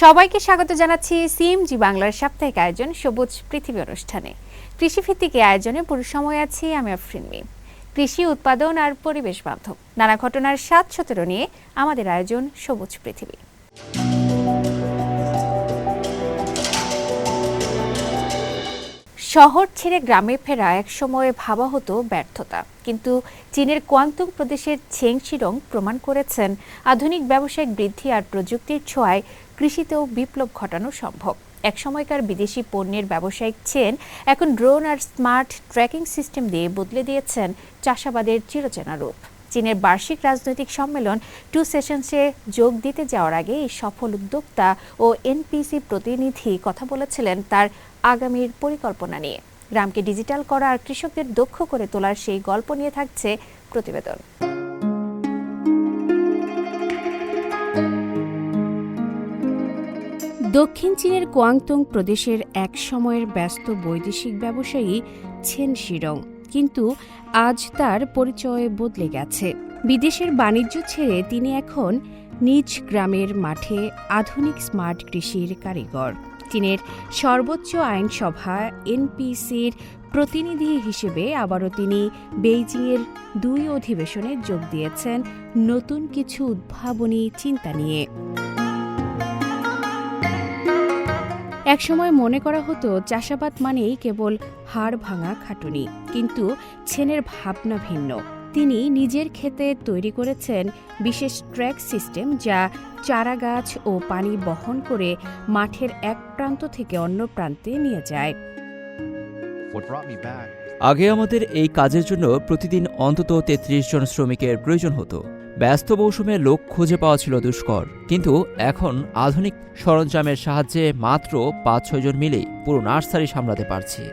সবাইকে স্বাগত জানাচ্ছি সিএমজি বাংলার সাপ্তাহিক আয়োজন সবুজ পৃথিবী অনুষ্ঠানে। কৃষিভিত্তিক এই আয়োজনে পুরো সময় আছি আমি আফরিন মিম। কৃষি উৎপাদন আর পরিবেশ বান্ধব নানা ঘটনার ৭-১৭ নিয়ে আমাদের আয়োজন সবুজ পৃথিবী। শহর ছেড়ে গ্রামে ফেরা একসময় ভাবা হতো ব্যর্থতা, কিন্তু চীনের কোয়াংতুং প্রদেশের ছেংশিরং প্রমাণ করেছেন আধুনিক ব্যবসায়িক বৃদ্ধি আর প্রযুক্তির ছোঁয়ায় কৃষিতেও বিপ্লব ঘটানো সম্ভব। একসময়কার বিদেশি পণ্যের ব্যবসায়িক চেন এখন ড্রোন আর স্মার্ট ট্র্যাকিং সিস্টেম দিয়ে বদলে দিয়েছেন চাষাবাদের চিরচেনা রূপ। চীনের বার্ষিক রাজনৈতিক সম্মেলন 2 সেশনসে যোগ দিতে যাওয়ার আগে এই সফল উদ্যোক্তা ও এনপিসি প্রতিনিধি কথা বলেছিলেন তার আগামীর পরিকল্পনা নিয়ে। গ্রামকে ডিজিটাল করা আর কৃষকদের দক্ষ করে তোলার সেই গল্প নিয়ে থাকছে প্রতিবেদন। দক্ষিণ চীনের কোয়াংতুং প্রদেশের এক সময়ের ব্যস্ত বৈদেশিক ব্যবসায়ী ছেন শিরং, কিন্তু আজ তার পরিচয় বদলে গেছে। বিদেশের বাণিজ্য ছেড়ে তিনি এখন নিজ গ্রামের মাঠে আধুনিক স্মার্ট কৃষির কারিগর। চীনের সর্বোচ্চ আইনসভা এনপিসির প্রতিনিধি হিসেবে আবারও তিনি বেইজিংয়ের 2 অধিবেশনে যোগ দিয়েছেন নতুন কিছু উদ্ভাবনী চিন্তা নিয়ে। একসময় মনে করা হতো চাষাবাদ মানেই কেবল হাড় ভাঙা খাটুনি, কিন্তু ছেনের ভাবনা ভিন্ন। তিনি নিজের ক্ষেতে তৈরি করেছেন বিশেষ ট্র্যাক সিস্টেম, যা চারাগাছ ও পানি বহন করে মাঠের এক প্রান্ত থেকে অন্য প্রান্তে নিয়ে যায়। আগে আমাদের এই কাজের জন্য প্রতিদিন অন্তত 33 জন শ্রমিকের প্রয়োজন হতো। ব্যস্ত মৌসুমে লোক খুঁজে পাওয়া ছিল দুষ্কর, কিন্তু এখন আধুনিক সরঞ্জামের সাহায্যে মাত্র 5-6 জন মিলেই পুরো নার্সারি সামলাতে পারছি।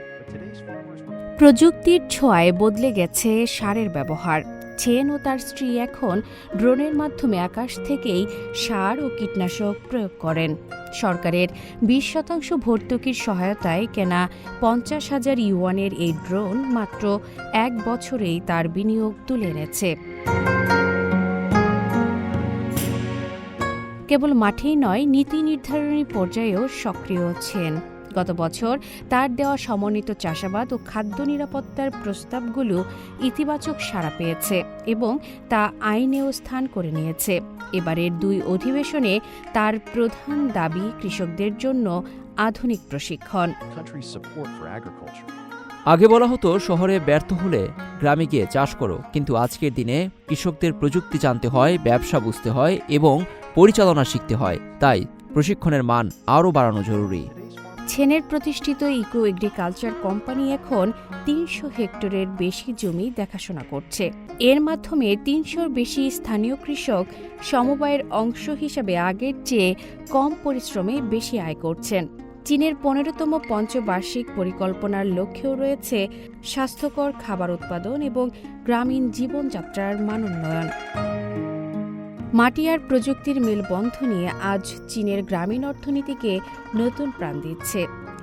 প্রযুক্তির ছোঁয়ায় বদলে গেছে সারের ব্যবহার। ছেন ও তার স্ত্রী এখন ড্রোনের মাধ্যমে আকাশ থেকেই সার ও কীটনাশক প্রয়োগ করেন। সরকারের 20% ভর্তুকির সহায়তায় কেনা 50,000 ইউয়ানের এই ড্রোন মাত্র 1 বছরেই তার বিনিয়োগ তুলে এনেছে। কেবল মাঠেই নয়, নীতি নির্ধারণী পর্যায়েও সক্রিয় ছেন। গত বছর তার দেওয়া সমন্বিত চাষাবাদ ও খাদ্য নিরাপত্তার প্রস্তাবগুলো ইতিবাচক সাড়া পেয়েছে এবং তা আইনেও স্থান করে নিয়েছে। এবারের 2 অধিবেশনে তার প্রধান দাবি কৃষকদের জন্য আধুনিক প্রশিক্ষণ। আগে বলা হতো শহরে ব্যর্থ হলে গ্রামে গিয়ে চাষ করো, কিন্তু আজকের দিনে কৃষকদের প্রযুক্তি জানতে হয়, ব্যবসা বুঝতে হয় এবং পরিচালনা শিখতে হয়। তাই প্রশিক্ষণের মান আরও বাড়ানো জরুরি। ছেনের প্রতিষ্ঠিত ইকো এগ্রিকালচার কোম্পানি এখন 300 হেক্টরের বেশি জমি দেখাশোনা করছে। এর মাধ্যমে 300-র বেশি স্থানীয় কৃষক সমবায়ের অংশ হিসেবে আগের চেয়ে কম পরিশ্রমে বেশি আয় করছেন। চীনের 15তম পঞ্চবার্ষিক পরিকল্পনার লক্ষ্যেও রয়েছে স্বাস্থ্যকর খাবার উৎপাদন এবং গ্রামীণ জীবনযাত্রার মানোন্নয়ন। মাটি আর প্রযুক্তির মেলবন্ধনে আজ চীনের গ্রামীণ অর্থনীতিকে নতুন প্রাণ দিচ্ছে।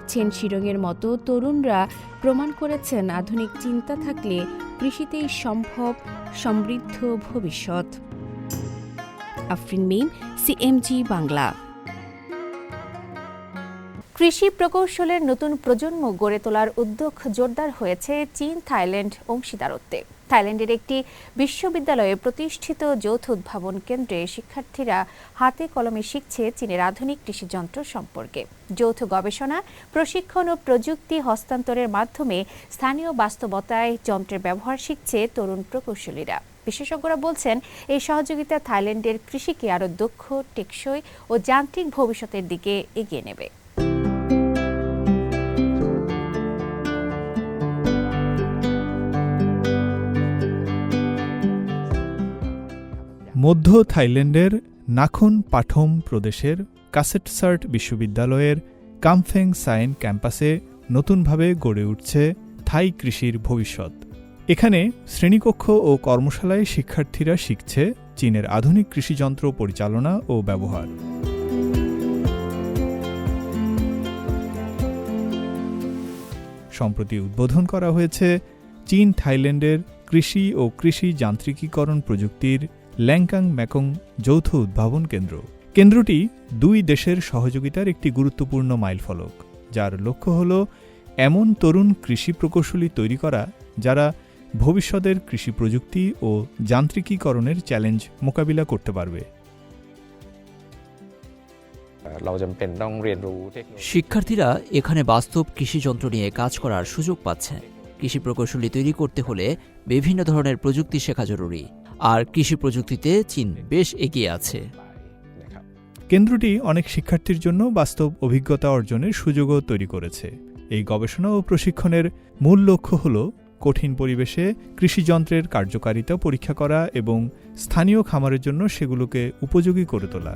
ছেন শিরংয়ের মতো তরুণরা প্রমাণ করেছেন আধুনিক চিন্তা থাকলে কৃষিতেই সম্ভব সমৃদ্ধ ভবিষ্যৎ। আফরিন মিম, সিএমজি বাংলা। কৃষি প্রকৌশলের নতুন প্রজন্ম গড়ে তোলার উদ্যোগ জোরদার হয়েছে চীন থাইল্যান্ড অংশীদারত্বে। থাইল্যান্ডের একটি বিশ্ববিদ্যালয়ে প্রতিষ্ঠিত যৌথ উদ্ভাবন কেন্দ্রে শিক্ষার্থীরা হাতে কলমে শিখছে চীনের আধুনিক কৃষিযন্ত্র সম্পর্কে। যৌথ গবেষণা, প্রশিক্ষণ ও প্রযুক্তি হস্তান্তরের মাধ্যমে স্থানীয় বাস্তবতায় যন্ত্রের ব্যবহার শিখছে তরুণ প্রকৌশলীরা। বিশেষজ্ঞরা বলছেন, এই সহযোগিতা থাইল্যান্ডের কৃষিকে আরও দক্ষ, টেকসই ও যান্ত্রিক ভবিষ্যতের দিকে এগিয়ে নেবে। মধ্য থাইল্যান্ডের নাখুন পাঠম প্রদেশের কাসেটসার্ট বিশ্ববিদ্যালয়ের কামফেং সায়েন ক্যাম্পাসে নতুনভাবে গড়ে উঠছে থাই কৃষির ভবিষ্যৎ। এখানে শ্রেণীকক্ষ ও কর্মশালায় শিক্ষার্থীরা শিখছে চীনের আধুনিক কৃষিযন্ত্র পরিচালনা ও ব্যবহার। সম্প্রতি উদ্বোধন করা হয়েছে চীন থাইল্যান্ডের কৃষি ও কৃষি যান্ত্রিকীকরণ প্রযুক্তির ল্যাংকাং ম্যাকং যৌথ উদ্ভাবন কেন্দ্র। কেন্দ্রটি দুই দেশের সহযোগিতার একটি গুরুত্বপূর্ণ মাইলফলক, যার লক্ষ্য হল এমন তরুণ কৃষি প্রকৌশলী তৈরি করা যারা ভবিষ্যতের কৃষি প্রযুক্তি ও যান্ত্রিকীকরণের চ্যালেঞ্জ মোকাবিলা করতে পারবে। শিক্ষার্থীরা এখানে বাস্তব কৃষিযন্ত্র নিয়ে কাজ করার সুযোগ পাচ্ছে। কৃষি প্রকৌশলী তৈরি করতে হলে বিভিন্ন ধরনের প্রযুক্তি শেখা জরুরি, আর কৃষি প্রযুক্তিতে চীন বেশ এগিয়ে আছে। কেন্দ্রটি অনেক শিক্ষার্থীর জন্য বাস্তব অভিজ্ঞতা অর্জনের সুযোগও তৈরি করেছে। এই গবেষণা ও প্রশিক্ষণের মূল লক্ষ্য হল কঠিন পরিবেশে কৃষিযন্ত্রের কার্যকারিতা পরীক্ষা করা এবং স্থানীয় খামারের জন্য সেগুলোকে উপযোগী করে তোলা।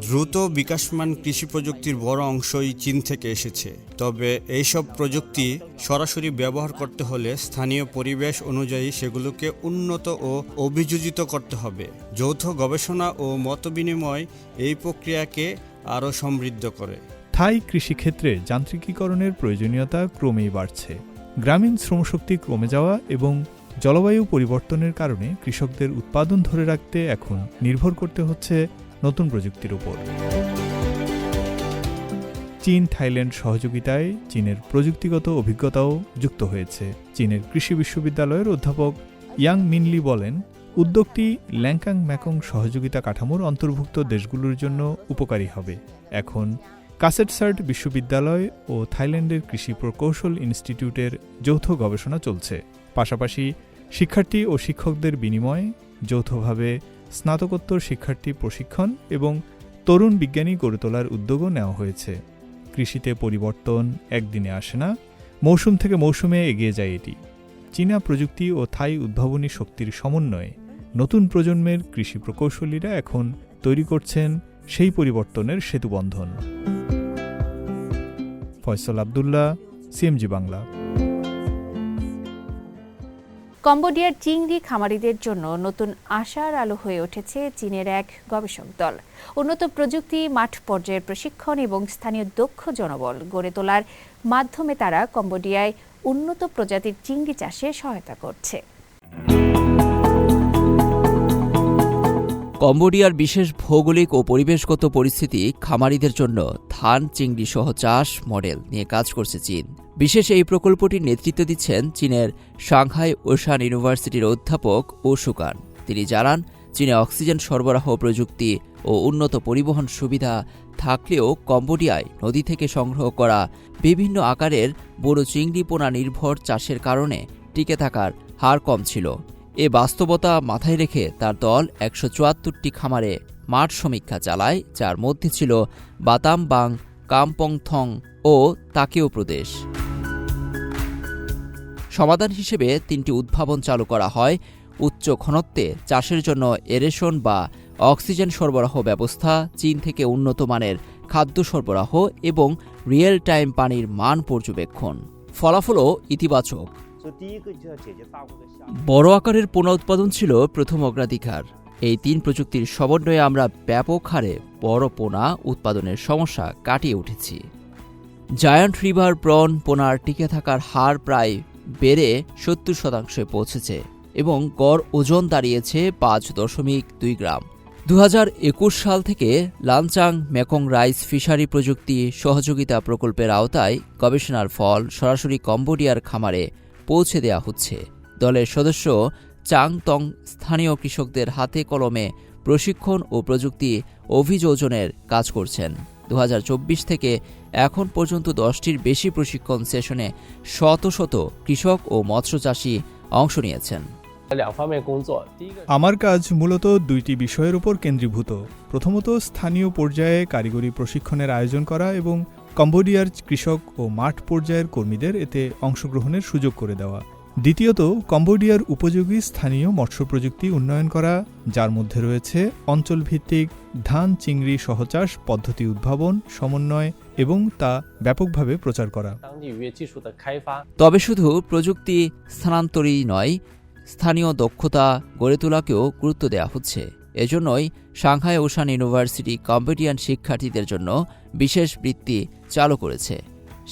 দ্রুত বিকাশমান কৃষি প্রযুক্তির বড় অংশই চীন থেকে এসেছে, তবে এইসব প্রযুক্তি সরাসরি ব্যবহার করতে হলে স্থানীয় পরিবেশ অনুযায়ী সেগুলোকে উন্নত ও অভিযোজিত করতে হবে। যৌথ গবেষণা ও মতবিনিময় এই প্রক্রিয়াকে আরও সমৃদ্ধ করে। থাই কৃষিক্ষেত্রে যান্ত্রিকীকরণের প্রয়োজনীয়তা ক্রমেই বাড়ছে। গ্রামীণ শ্রমশক্তি কমে যাওয়া এবং জলবায়ু পরিবর্তনের কারণে কৃষকদের উৎপাদন ধরে রাখতে এখন নির্ভর করতে হচ্ছে নতুন প্রযুক্তির উপর। চীন থাইল্যান্ড সহযোগিতায় চীনের প্রযুক্তিগত অভিজ্ঞতাও যুক্ত হয়েছে। চীনের কৃষি বিশ্ববিদ্যালয়ের অধ্যাপক ইয়াং মিনলি বলেন, উদ্যোগটি ল্যাংকাং ম্যাকং সহযোগিতা কাঠামোর অন্তর্ভুক্ত দেশগুলোর জন্য উপকারী হবে। এখন কাসেটসার্ট বিশ্ববিদ্যালয় ও থাইল্যান্ডের কৃষি প্রকৌশল ইনস্টিটিউটের যৌথ গবেষণা চলছে। পাশাপাশি শিক্ষার্থী ও শিক্ষকদের বিনিময়ে যৌথভাবে স্নাতকোত্তর শিক্ষার্থী প্রশিক্ষণ এবং তরুণ বিজ্ঞানী গড়ে তোলার উদ্যোগও নেওয়া হয়েছে। কৃষিতে পরিবর্তন একদিনে আসে না, মৌসুম থেকে মৌসুমে এগিয়ে যায় এটি। চীনা প্রযুক্তি ও থাই উদ্ভাবনী শক্তির সমন্বয়ে নতুন প্রজন্মের কৃষি প্রকৌশলীরা এখন তৈরি করছেন সেই পরিবর্তনের সেতুবন্ধন। ফয়সাল আব্দুল্লাহ, সিএমজি বাংলা। কম্বোডিয়ার চিংড়ি খামারিদের জন্য নতুন আশার আলো হয়ে উঠেছে চীনের এক গবেষক দল। উন্নত প্রযুক্তি, মাঠ পর্যায়ের প্রশিক্ষণ এবং স্থানীয় দক্ষ জনবল গড়ে তোলার মাধ্যমে তারা কম্বোডিয়ায় উন্নত প্রজাতির চিংড়ি চাষে সহায়তা করছে। কম্বোডিয়ার বিশেষ ভৌগোলিক ও পরিবেশগত পরিস্থিতি খামারিদের জন্য ধান চিংড়ি সহ চাষ মডেল নিয়ে কাজ করছে চীন। বিশেষ এই প্রকল্পটির নেতৃত্ব দিচ্ছেন চীনের সাংহাই ওশান ইউনিভার্সিটির অধ্যাপক ও সুকান। তিনি জানান, চীনে অক্সিজেন সরবরাহ প্রযুক্তি ও উন্নত পরিবহন সুবিধা থাকলেও কম্বোডিয়ায় নদী থেকে সংগ্রহ করা বিভিন্ন আকারের বড় চিংড়ি পোনা নির্ভর চাষের কারণে টিকে থাকার হার কম ছিল। এ বাস্তবতা মাথায় রেখে তার দল ১৭৪টি খামারে মাঠ সমীক্ষা চালায়, যার মধ্যে ছিল বাতামবাং, কাম্পংথং ও তাকেও প্রদেশ। সমাধান হিসেবে ৩টি উদ্ভাবন চালু করা হয়: উচ্চ ঘনত্বে চাষের জন্য এরেশন বা অক্সিজেন সরবরাহ ব্যবস্থা, চীন থেকে উন্নত মানের খাদ্য সরবরাহ এবং রিয়েল টাইম পানির মান পর্যবেক্ষণ। ফলাফলও ইতিবাচক। বড় আকারের পোনা উৎপাদন ছিল প্রথম অগ্রাধিকার। এই ৩ প্রযুক্তির সমন্বয়ে আমরা ব্যাপক হারে বড় পোনা উৎপাদনের সমস্যা কাটিয়ে উঠেছি। জায়ান্ট রিভার প্রন পোনার টিকে থাকার হার প্রায় বেড়ে ৭০% পৌঁছেছে এবং গড় ওজন দাঁড়িয়েছে ৫.২ গ্রাম। ২০২১ সাল থেকে লানচাং মেকং রাইস ফিশারি প্রযুক্তি সহযোগিতা প্রকল্পের আওতায় গবেষণার ফল সরাসরি কম্বোডিয়ার খামারে পৌঁছে দেওয়া হচ্ছে। দলের সদস্য চাং তং স্থানীয় কৃষকদের হাতে কলমে প্রশিক্ষণ ও প্রযুক্তি অভিযোজনের কাজ করছেন। ২০২৪ থেকে এখন পর্যন্ত 10টির বেশি প্রশিক্ষণ সেশনে শত শত কৃষক ও মৎস্যচাষী অংশ নিয়েছেন। আমার কাজ মূলত 2টি বিষয়ের উপর কেন্দ্রীভূত। প্রথমত, স্থানীয় পর্যায়ে কারিগরি প্রশিক্ষণের আয়োজন করা এবং কম্বোডিয়ার কৃষক ও মাঠ পর্যায়ের কর্মীদের এতে অংশগ্রহণের সুযোগ করে দেওয়া। দ্বিতীয়ত, কম্বোডিয়ার উপযোগী স্থানীয় মৎস্য প্রযুক্তি উন্নয়ন করা, যার মধ্যে রয়েছে অঞ্চলভিত্তিক ধান চিংড়ি সহচাষ পদ্ধতি উদ্ভাবন, সমন্বয় এবং তা ব্যাপকভাবে প্রচার করা। তবে শুধু প্রযুক্তি স্থানান্তরই নয়, স্থানীয় দক্ষতা গড়ে তোলাকেও গুরুত্ব দেওয়া হচ্ছে। এজন্যই সাংহাই ওশান ইউনিভার্সিটি কম্বোডিয়ান শিক্ষার্থীদের জন্য বিশেষ বৃত্তি চালু করেছে।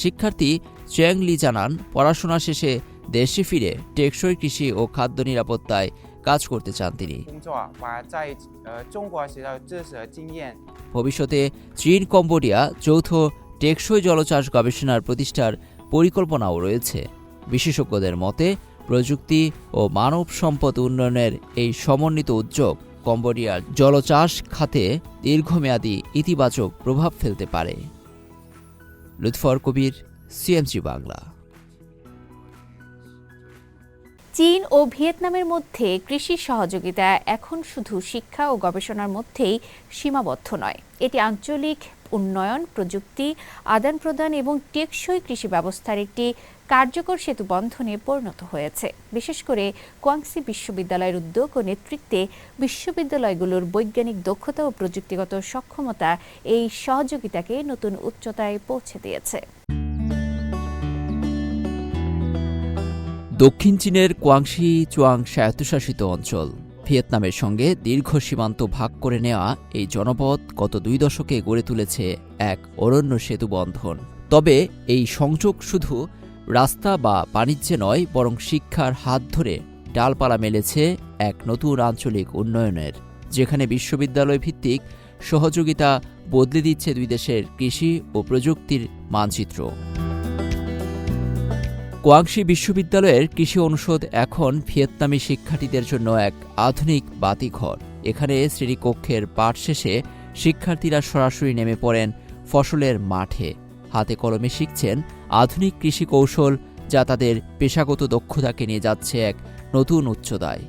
শিক্ষার্থী চ্যাং লি জানান, পড়াশোনা শেষে দেশে ফিরে টেকসই কৃষি ও খাদ্য নিরাপত্তায় কাজ করতে চান তিনি। 工作把在中国学到知识和经验 ভবিষ্যতে চীন কম্বোডিয়া যৌথ টেকসই জলচাষ গবেষণার প্রতিষ্ঠার পরিকল্পনাও রয়েছে। বিশেষজ্ঞদের মতে প্রযুক্তি ও মানব সম্পদ উন্নয়নের এই সমন্বিত উদ্যোগ কম্বোডিয়ার জলচাষ খাতে দীর্ঘমেয়াদী ইতিবাচক প্রভাব ফেলতে পারে। লুৎফর কবির, সিএমজি বাংলা। চীন ও ভিয়েতনামের মধ্যে কৃষি সহযোগিতা এখন শুধু শিক্ষা ও গবেষণার মধ্যেই সীমাবদ্ধ নয়, এটি আঞ্চলিক উন্নয়ন, প্রযুক্তি আদান প্রদান এবং টেকসই কৃষি ব্যবস্থার একটি কার্যকর সেতু বন্ধনে পরিণত হয়েছে। বিশেষ করে কোয়াংসি বিশ্ববিদ্যালয়ের উদ্যোগ ও নেতৃত্বে বিশ্ববিদ্যালয়গুলোর বৈজ্ঞানিক দক্ষতা ও প্রযুক্তিগত সক্ষমতা এই সহযোগিতাকে নতুন উচ্চতায় পৌঁছে দিয়েছে। দক্ষিণ চীনের কোয়াংশি চুয়াং স্বায়ত্তশাসিত অঞ্চল ভিয়েতনামের সঙ্গে দীর্ঘ সীমান্ত ভাগ করে নেওয়া এই জনপদ গত 2 দশকে গড়ে তুলেছে এক অরণ্য সেতু বন্ধন। তবে এই সংযোগ শুধু রাস্তা বা বাণিজ্যে নয়, বরং শিক্ষার হাত ধরে ডালপালা মেলেছে এক নতুন আঞ্চলিক উন্নয়নের, যেখানে বিশ্ববিদ্যালয় ভিত্তিক সহযোগিতা বদলে দিচ্ছে দুই দেশের কৃষি ও প্রযুক্তির মানচিত্র। কোয়াংশি বিশ্ববিদ্যালয়ের কৃষি অনুষদ এখন ভিয়েতনামি শিক্ষার্থীদের জন্য এক আধুনিক বাতিঘর। এখানে শ্রেণীকক্ষের পাঠ শেষে শিক্ষার্থীরা সরাসরি নেমে পড়েন ফসলের মাঠে, হাতে কলমে শিখছেন আধুনিক কৃষি কৌশল, যা তাদের পেশাগত দক্ষতাকে নিয়ে যাচ্ছে এক নতুন উচ্চতায়।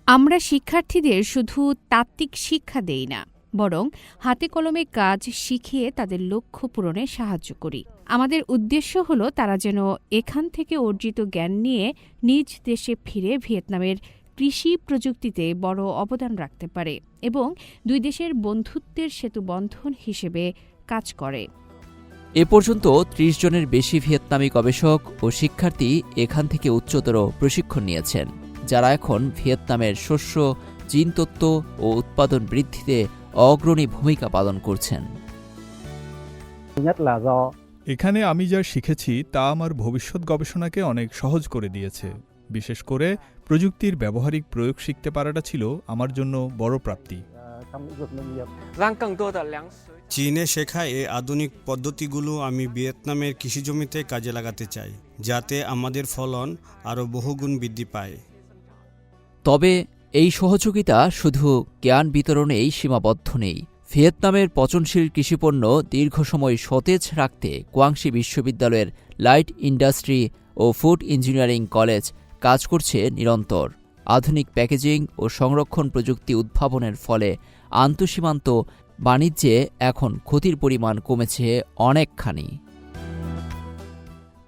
আমরা শিক্ষার্থীদের শুধু তাত্ত্বিক শিক্ষা দেই না, বরং হাতে কলমে কাজ শিখিয়ে তাদের লক্ষ্য পূরণে সাহায্য করি। আমাদের উদ্দেশ্য হলো তারা যেন এখান থেকে অর্জিত জ্ঞান নিয়ে নিজ দেশে ফিরে ভিয়েতনামের কৃষি প্রযুক্তিতে বড় অবদান রাখতে পারে এবং দুই দেশের বন্ধুত্বের সেতু বন্ধন হিসেবে কাজ করে। এ পর্যন্ত 30 জনের বেশি ভিয়েতনামি গবেষক ও শিক্ষার্থী এখান থেকে উচ্চতর প্রশিক্ষণ নিয়েছেন, যারা এখন ভিয়েতনামের শস্য, জিনতত্ত্ব ও উৎপাদন বৃদ্ধিতে অগ্রণী ভূমিকা পালন করছেন। এখানে আমি যা শিখেছি তা আমার ভবিষ্যৎ গবেষণাকে অনেক সহজ করে দিয়েছে। বিশেষ করে প্রযুক্তির ব্যবহারিক প্রয়োগ শিখতে পারাটা ছিল আমার জন্য বড় প্রাপ্তি। চীনে শেখা এই আধুনিক পদ্ধতিগুলো আমি ভিয়েতনামের কৃষিজমিতে কাজে লাগাতে চাই, যাতে আমাদের ফলন আরও বহুগুণ বৃদ্ধি পায়। তবে এই সহযোগিতা শুধু জ্ঞান বিতরণেই সীমাবদ্ধ নেই। ভিয়েতনামের পচনশীল কৃষিপণ্য দীর্ঘ সময় সতেজ রাখতে কোয়াংশি বিশ্ববিদ্যালয়ের লাইট ইন্ডাস্ট্রি ও ফুড ইঞ্জিনিয়ারিং কলেজ কাজ করছে নিরন্তর। আধুনিক প্যাকেজিং ও সংরক্ষণ প্রযুক্তি উদ্ভাবনের ফলে আন্তঃসীমান্ত বাণিজ্যে এখন ক্ষতির পরিমাণ কমেছে অনেকখানি।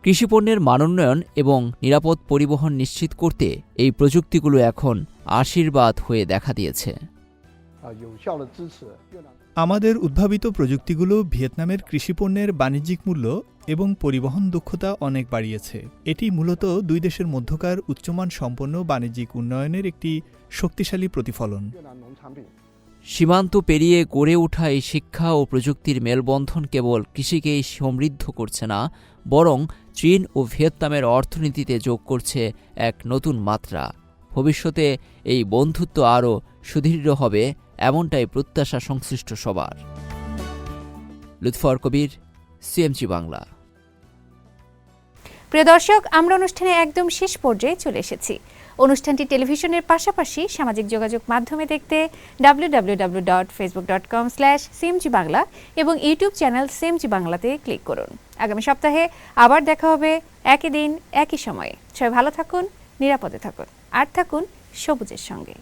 কৃষিপণ্যের মানোন্নয়ন এবং নিরাপদ পরিবহন নিশ্চিত করতে এই প্রযুক্তিগুলো এখন আশীর্বাদ হয়ে দেখা দিয়েছে। আমাদের উদ্ভাবিত প্রযুক্তিগুলো ভিয়েতনামের কৃষিপণ্যের বাণিজ্যিক মূল্য এবং পরিবহন দক্ষতা অনেক বাড়িয়েছে। এটি মূলত দুই দেশের মধ্যকার উচ্চমান সম্পন্ন বাণিজ্যিক উন্নয়নের একটি শক্তিশালী প্রতিফলন। সীমান্ত পেরিয়ে গড়ে ওঠা এই শিক্ষা ও প্রযুক্তির মেলবন্ধন কেবল কৃষিকেই সমৃদ্ধ করছে না, বরং চীন ও ভিয়েতনামের অর্থনীতিতে যোগ করছে এক নতুন মাত্রা। ভবিষ্যতে এই বন্ধুত্ব আরও সুদৃঢ় হবে, এমনটাই প্রত্যাশা সংশ্লিষ্ট সবার। লুৎফর কবির, সিএমজি বাংলা। প্রিয় দর্শক, আমরা অনুষ্ঠানে একদম শেষ পর্যায়ে চলে এসেছি। অনুষ্ঠানটি টেলিভিশনের পাশাপাশি সামাজিক যোগাযোগ মাধ্যমে দেখতে www.facebook.com/cmg বাংলা এবং ইউটিউব চ্যানেল সিএমজি বাংলাতে ক্লিক করুন। আগামী সপ্তাহে আবার দেখা হবে একই দিন একই সময়ে। সবাই ভালো থাকুন, নিরাপদে থাকুন আর থাকুন সবুজের সঙ্গে।